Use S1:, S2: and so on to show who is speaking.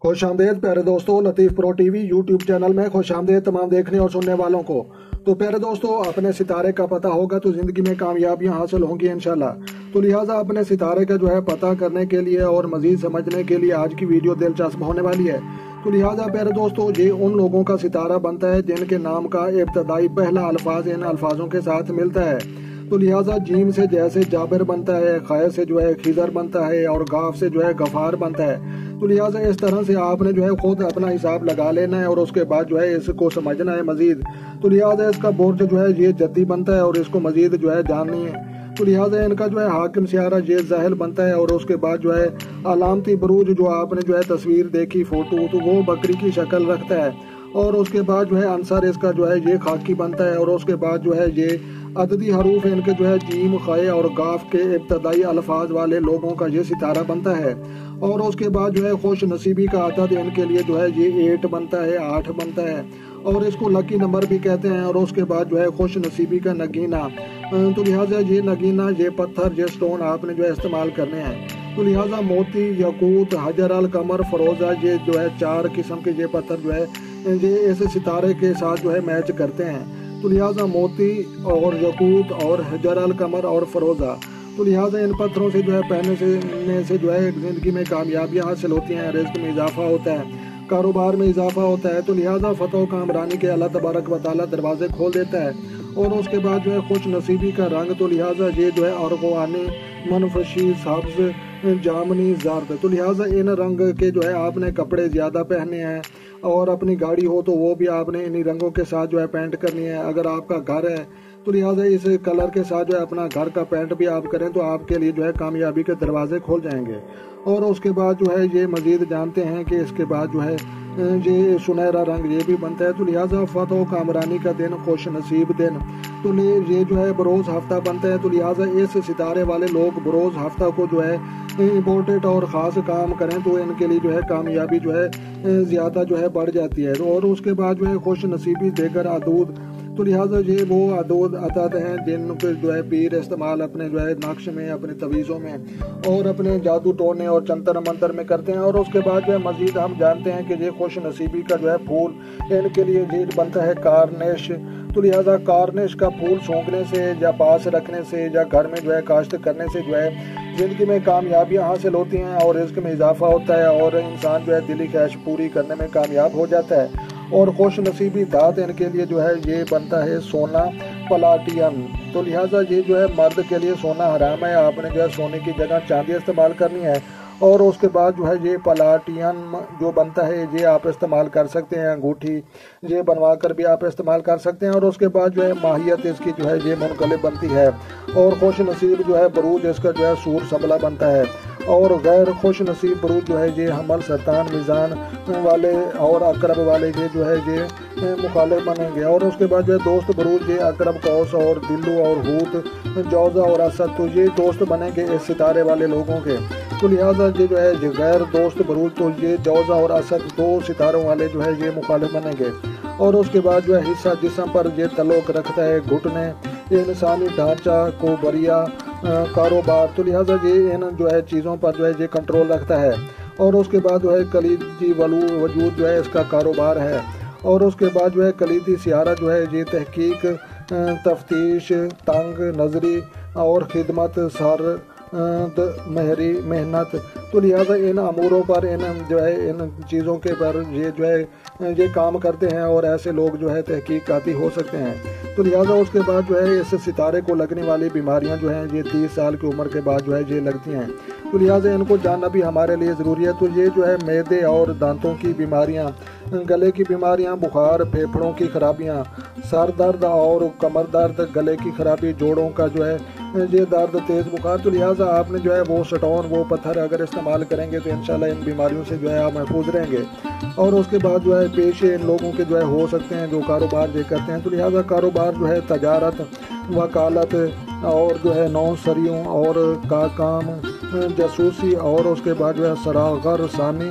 S1: خوش آمدید پیارے دوستوں، لطیف پرو ٹی وی یوٹیوب چینل میں خوش آمدید تمام دیکھنے اور سننے والوں کو۔ تو پیارے دوستوں، اپنے ستارے کا پتہ ہوگا تو زندگی میں کامیابیاں حاصل ہوں گی انشاءاللہ۔ تو لہٰذا اپنے ستارے کا پتہ کرنے کے لیے اور مزید سمجھنے کے لیے آج کی ویڈیو دلچسپ ہونے والی ہے۔ تو لہٰذا پیارے دوستوں، یہ ان لوگوں کا ستارہ بنتا ہے جن کے نام کا ابتدائی پہلا الفاظ ان الفاظوں کے ساتھ ملتا ہے۔ تو لہٰذا جیم سے جیسے جابر بنتا ہے، خے سے خضر بنتا ہے اور گاف سے غفار بنتا ہے۔ تو لہٰذا اس طرح سے آپ نے خود اپنا حساب لگا لینا ہے اور اس کے بعد اس کو سمجھنا ہے مزید۔ تو لہٰذا اس کا برج یہ جدی بنتا ہے اور اس کو مزید جاننی ہے۔ تو لہٰذا ان کا حاکم سیارہ یہ زحل بنتا ہے اور اس کے بعد علامتی بروج جو آپ نے تصویر دیکھی فوٹو، تو وہ بکری کی شکل رکھتا ہے۔ اور اس کے بعد عنصر اس کا یہ خاکی بنتا ہے اور اس کے بعد یہ عددی حروف ان کے جیم، خے اور گاف کے ابتدائی الفاظ والے لوگوں کا یہ ستارہ بنتا ہے۔ اور اس کے بعد خوش نصیبی کا عدد ان کے لیے یہ 8 بنتا ہے، 8 بنتا ہے اور اس کو لکی نمبر بھی کہتے ہیں۔ اور اس کے بعد خوش نصیبی کا نگینہ، تو لہٰذا یہ نگینہ، یہ پتھر، یہ سٹون آپ نے استعمال کرنے ہیں۔ تو لہٰذا موتی، یاقوت، حجر القمر، فروزہ، یہ 4 قسم کے یہ پتھر یہ اس ستارے کے ساتھ میچ کرتے ہیں۔ تو لہٰذا موتی اور یاقوت اور حجر القمر اور فروزہ، تو لہٰذا ان پتھروں سے پہننے سے زندگی میں کامیابیاں حاصل ہوتی ہیں، رزق میں اضافہ ہوتا ہے، کاروبار میں اضافہ ہوتا ہے۔ تو لہٰذا فتح و کامرانی کے اللہ تبارک و تعالیٰ دروازے کھول دیتا ہے۔ اور اس کے بعد خوش نصیبی کا رنگ، تو لہٰذا یہ ارغوانی، منفشی، سبز، جامنی، زرد، تو لہٰذا ان رنگ کے آپ نے کپڑے زیادہ پہننے ہیں۔ اور اپنی گاڑی ہو تو وہ بھی آپ نے انہی رنگوں کے ساتھ پینٹ کرنی ہے۔ اگر آپ کا گھر ہے تو لہٰذا اس کلر کے ساتھ اپنا گھر کا پینٹ بھی آپ کریں تو آپ کے لیے کامیابی کے دروازے کھول جائیں گے۔ اور اس کے بعد یہ مزید جانتے ہیں کہ اس کے بعد یہ سنہرا رنگ یہ بھی بنتا ہے۔ تو لہٰذا فتح و کامرانی کا دن، خوش نصیب دن، تو یہ بروز ہفتہ بنتا ہے۔ تو لہٰذا اس ستارے والے لوگ بروز ہفتہ کو امپورٹنٹ اور خاص کام کریں تو ان کے لیے کامیابی زیادہ بڑھ جاتی ہے۔ اور اس کے بعد خوش نصیبی دیگر عدود، تو لہٰذا یہ وہ عدد ہیں جن کے پیر استعمال اپنے نقش میں، اپنے تویزوں میں اور اپنے جادو ٹونے اور چنتر منتر میں کرتے ہیں۔ اور اس کے بعد مزید ہم جانتے ہیں کہ یہ خوش نصیبی کا پھول ان کے لیے یہ بنتا ہے کارنیش۔ تو لہٰذا کارنیش کا پھول سونگنے سے یا پاس رکھنے سے یا گھر میں کاشت کرنے سے زندگی میں کامیابیاں حاصل ہوتی ہیں اور رزق میں اضافہ ہوتا ہے اور انسان دلی خواہش پوری کرنے میں کامیاب ہو جاتا ہے۔ اور خوش نصیبی دھات ان کے لیے یہ بنتا ہے سونا، پلاٹیم۔ تو لہٰذا یہ مرد کے لیے سونا حرام ہے، آپ نے سونے کی جگہ چاندی استعمال کرنی ہے۔ اور اس کے بعد یہ پلاٹیم جو بنتا ہے یہ آپ استعمال کر سکتے ہیں، انگوٹھی یہ بنوا کر بھی آپ استعمال کر سکتے ہیں۔ اور اس کے بعد ماہیت اس کی یہ منقلب بنتی ہے۔ اور خوش نصیب بروج اس کا سور سبلہ بنتا ہے۔ اور غیر خوش نصیب بروج یہ حمل، سرطان، میزان والے اور اقرب والے یہ مخالف بنیں گے۔ اور اس کے بعد دوست بروج اقرب، قوس اور دلو اور ہوت، جوزہ اور اسد، تو یہ دوست بنیں گے اس ستارے والے لوگوں کے۔ تو لہٰذا یہ غیر دوست بروج، تو یہ جوزہ اور اسد 2 ستاروں والے یہ مخالف بنیں گے۔ اور اس کے بعد حصہ جسم پر یہ تعلق رکھتا ہے، گھٹنے، انسانی ڈھانچہ، کو بریا، کاروبار، تو لہٰذا یہ ان چیزوں پر یہ کنٹرول رکھتا ہے۔ اور اس کے بعد کلیدی وجود اس کا کاروبار ہے۔ اور اس کے بعد کلیدی سیارہ یہ تحقیق، تفتیش، تنگ نظری اور خدمت، مہری، محنت، تو لہٰذا ان اموروں پر ان چیزوں کے پر یہ کام کرتے ہیں اور ایسے لوگ تحقیقاتی ہو سکتے ہیں۔ تو لہٰذا اس کے بعد اس ستارے کو لگنے والی بیماریاں یہ 30 سال کی عمر کے بعد یہ لگتی ہیں۔ تو لہٰذا ان کو جاننا بھی ہمارے لیے ضروری ہے۔ تو یہ معدے اور دانتوں کی بیماریاں، گلے کی بیماریاں، بخار، پھیپھڑوں کی خرابیاں، سر درد اور کمر درد، گلے کی خرابی، جوڑوں کا یہ درد، تیز بخار، تو لہٰذا آپ نے وہ سٹون، وہ پتھر اگر استعمال کریں گے تو انشاءاللہ ان بیماریوں سے آپ محفوظ رہیں گے۔ اور اس کے بعد پیشے ان لوگوں کے ہو سکتے ہیں جو کاروبار کرتے ہیں۔ تو لہٰذا کاروبار تجارت، وکالت اور نوسریوں اور کا کام، جاسوسی، اور اس کے بعد سراغر ثانی،